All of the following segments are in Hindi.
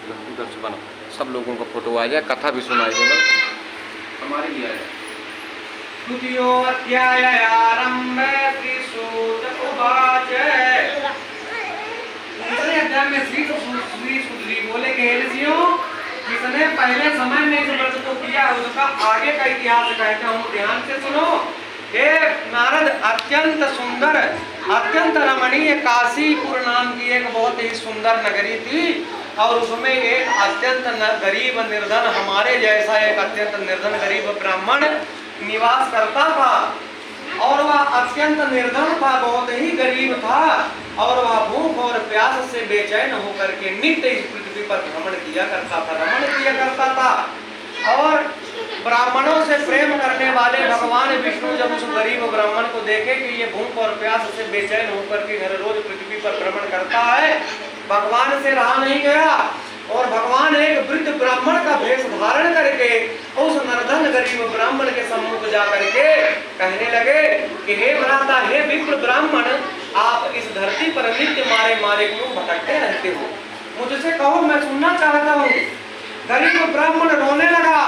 उधर से बनो, सब लोगों का फोटो आ जाए, कथा भी सुनाई देगा हमारे लिए आ जाए। द्वितीयोऽध्याय आरम्भे श्रीसूत उवाच। दूसरे अध्याय में श्री सूत जी बोले कि हे ऋषियों, जिसने पहले समय में इस व्रत को किया उसका आगे का इतिहास कहता हूँ, ध्यान से सुनो। हे नारद, अत्यंत सुंदर अत्यंत रमणीय काशीपुर नाम की एक बहुत ही सुंदर नगरी थी और उसमें एक अत्यंत गरीब निर्धन, हमारे जैसा एक अत्यंत निर्धन गरीब ब्राह्मण निवास करता था। और वह अत्यंत निर्धन था, बहुत ही गरीब था और वह भूख और प्यास से बेचैन होकर के नित्य इस पृथ्वी पर भ्रमण किया करता था, रमण किया करता था। और ब्राह्मणों से प्रेम करने वाले भगवान विष्णु जब उस गरीब ब्राह्मण को देखे कि ये भूख और प्यास से बेचैन होकर के हर रोज पृथ्वी पर भ्रमण करता है, भगवान से रहा नहीं गया और भगवान एक वृद्ध ब्राह्मण का वेश धारण करके उस निर्धन गरीब ब्राह्मण के सम्मुख जा करके कहने लगे कि हे भ्राता, हे विप्र ब्राह्मण, आप इस धरती पर नित्य मारे मारे क्यों भटकते रहते हो? मुझसे कहो, मैं सुनना चाहता हूँ। गरीब ब्राह्मण रोने लगा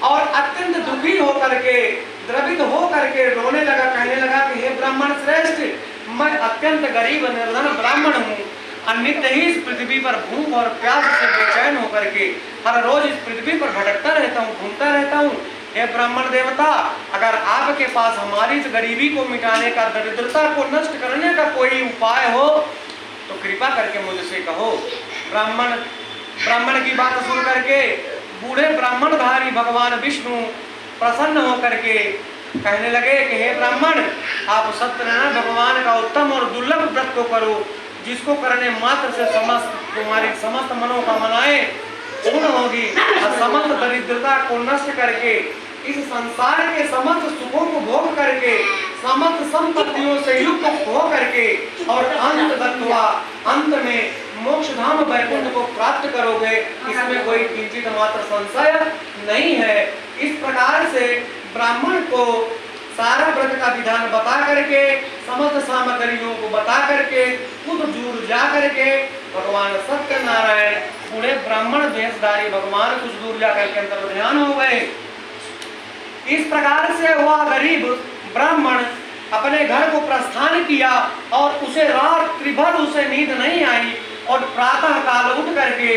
और अत्यंत दुखी होकर के, द्रवित होकर के रोने लगा, कहने लगा कि हे ब्राह्मण श्रेष्ठ, मैं अत्यंत गरीब निर्धन ब्राह्मण हूँ, नित्य ही इस पृथ्वी पर भूख और प्यास से बेचैन होकर के हर रोज इस पृथ्वी पर भटकता रहता हूँ, घूमता रहता हूँ। हे ब्राह्मण देवता, अगर आपके पास हमारी इस गरीबी को मिटाने का, दरिद्रता को नष्ट करने का कोई उपाय हो तो कृपा करके मुझसे कहो। ब्राह्मण की बात सुन करके बूढ़े ब्राह्मणधारी भगवान विष्णु प्रसन्न होकर के कहने लगे कि हे ब्राह्मण, आप सत्यनारायण भगवान का उत्तम और दुर्लभ व्रत को करो, जिसको करने मात्र से तुम्हारी समस्त मनोकामनाएं पूर्ण होगी और समस्त दरिद्रता को नष्ट करके इस संसार के समस्त सुखों को भोग करके समस्त संपत्तियों से युक्त हो करके और अंत में मोक्ष धाम वैकुंठ को प्राप्त करोगे, इसमें कोई किंचित मात्र संशय नहीं है। इस प्रकार से ब्राह्मण को सारा व्रत का विधान बता करके, समस्त सामग्रियों को बता करके, खुद दूर जा करके भगवान सत्यनारायण बूढ़े ब्राह्मण वेशधारी भगवान कुछ दूर जाकर के अंतर ध्यान हो गए। इस प्रकार से वह गरीब ब्राह्मण अपने घर को प्रस्थान किया और उसे रात्रि भर उसे नींद नहीं आई और प्रातः काल उठ करके